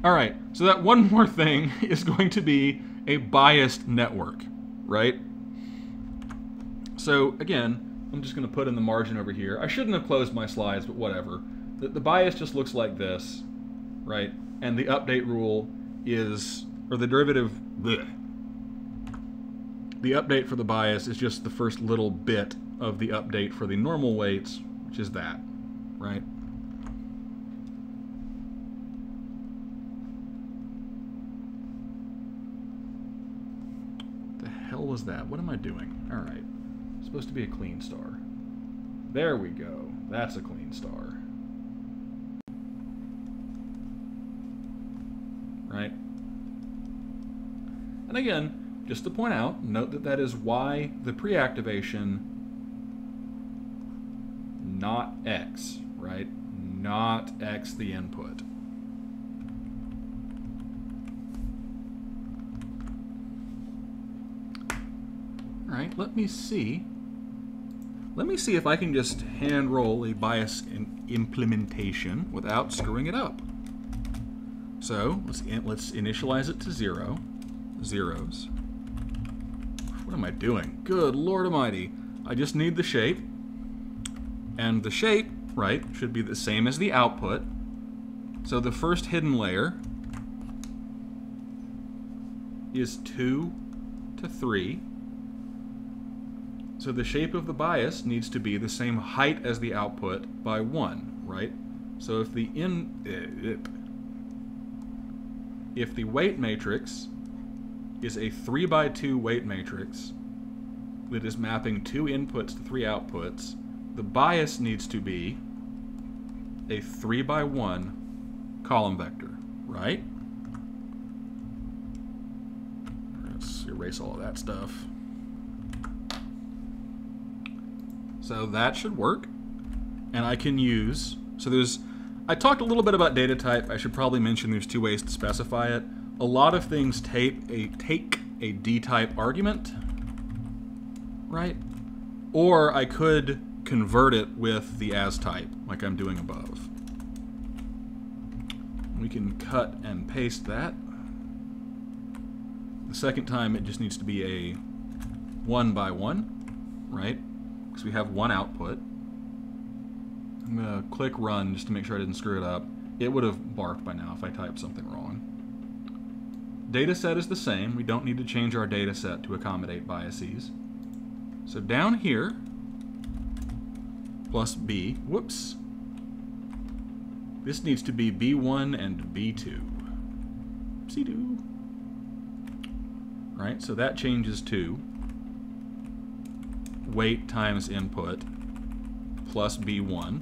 All right, so that one more thing is going to be a biased network, right? So again, I'm just going to put in the margin over here. I shouldn't have closed my slides, but whatever. The bias just looks like this, right? And the update rule is, or the derivative, bleh. The update for the bias is just the first little bit of the update for the normal weights, which is that, right? The hell was that? What am I doing? All right. It's supposed to be a clean star. There we go. That's a clean star. Right? And again, just to point out, note that that is Y the pre-activation, not X, right? Not X the input. All right, let me see. Let me see if I can just hand roll a bias implementation without screwing it up. So let's initialize it to 0. Zeros. What am I doing? Good Lord Almighty. I just need the shape. And the shape, right, should be the same as the output. So the first hidden layer is 2 to 3. So the shape of the bias needs to be the same height as the output by 1, right? So if the weight matrix is a 3x2 weight matrix that is mapping 2 inputs to 3 outputs, the bias needs to be a 3x1 column vector, right? Let's erase all of that stuff. So that should work. And I can use, so there's, I talked a little bit about data type. I should probably mention there's 2 ways to specify it. A lot of things take a D-type argument, right? Or I could convert it with the as type, like I'm doing above. We can cut and paste that. The second time it just needs to be a 1x1, right? Because we have 1 output. I'm gonna click run just to make sure I didn't screw it up. It would have barked by now if I typed something wrong. Data set is the same. We don't need to change our data set to accommodate biases. So down here, plus B, whoops. This needs to be B1 and B2. Oopsie-doo. Right, so that changes to weight times input plus B1.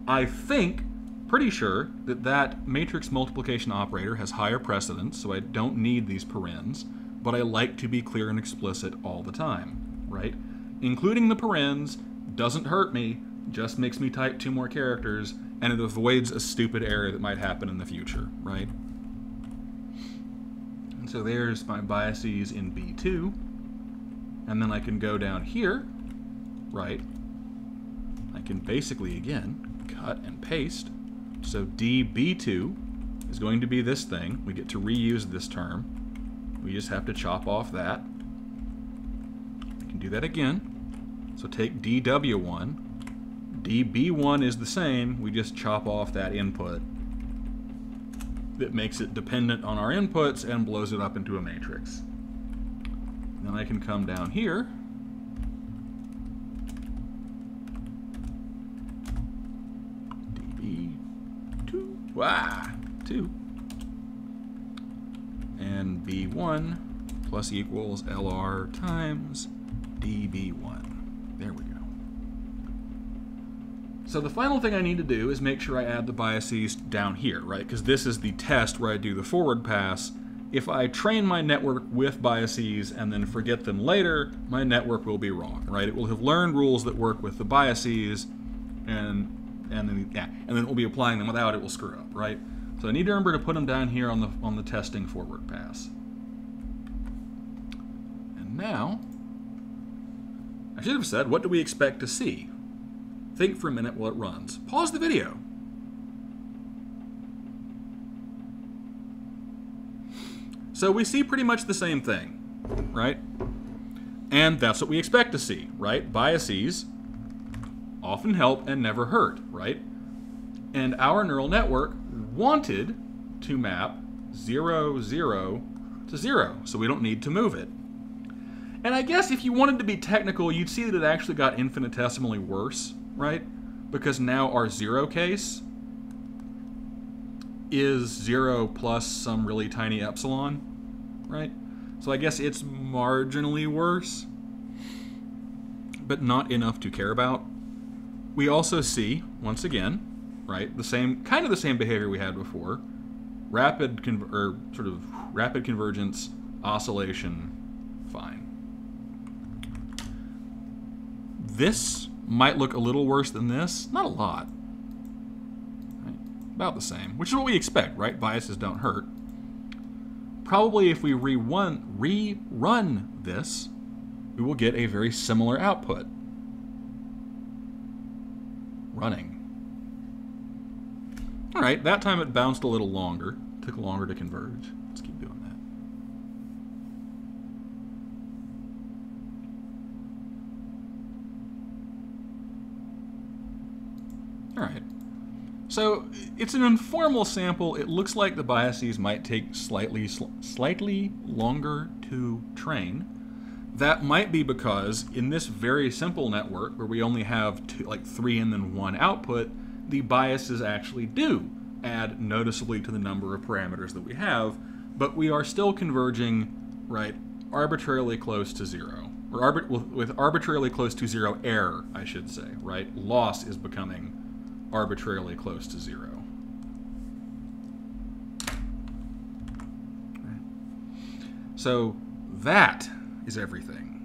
I think, pretty sure, that that matrix multiplication operator has higher precedence, so I don't need these parens, but I like to be clear and explicit all the time, right? Including the parens doesn't hurt me, just makes me type 2 more characters, and it avoids a stupid error that might happen in the future, right? And so there's my biases in B2, and then I can go down here, right? I can basically, again, cut and paste. So dB2 is going to be this thing. We get to reuse this term. We just have to chop off that. We can do that again. So take dW1. dB1 is the same. We just chop off that input that makes it dependent on our inputs and blows it up into a matrix. Then I can come down here. Wow, 2. And B1 plus equals LR times dB1. There we go. So the final thing I need to do is make sure I add the biases down here, right? Because this is the test where I do the forward pass. If I train my network with biases and then forget them later, my network will be wrong, right? It will have learned rules that work with the biases, and then it will be applying them without. It will screw up, right? So I need to remember to put them down here on the testing forward pass. And now, I should have said, what do we expect to see? Think for a minute while it runs. Pause the video. So we see pretty much the same thing, right? And that's what we expect to see, right? Biases often help and never hurt, right? And our neural network wanted to map 0, 0 to 0, so we don't need to move it. And I guess if you wanted to be technical, you'd see that it actually got infinitesimally worse, right? Because now our 0 case is 0 plus some really tiny epsilon, right? So I guess it's marginally worse, but not enough to care about. We also see, once again, right, kind of the same behavior we had before. Rapid convergence, oscillation, fine. This might look a little worse than this, not a lot. Right? About the same, which is what we expect, right? Biases don't hurt. Probably if we rerun this, we will get a very similar output. Running. All right, that time it bounced a little longer. Took longer to converge. Let's keep doing that. All right. So it's an informal sample. It looks like the biases might take slightly longer to train. That might be because in this very simple network where we only have 3 and then 1 output, the biases actually do add noticeably to the number of parameters that we have, but we are still converging, right, arbitrarily close to 0. Or with arbitrarily close to 0 error, I should say, right? Loss is becoming arbitrarily close to 0. Right. So that is everything.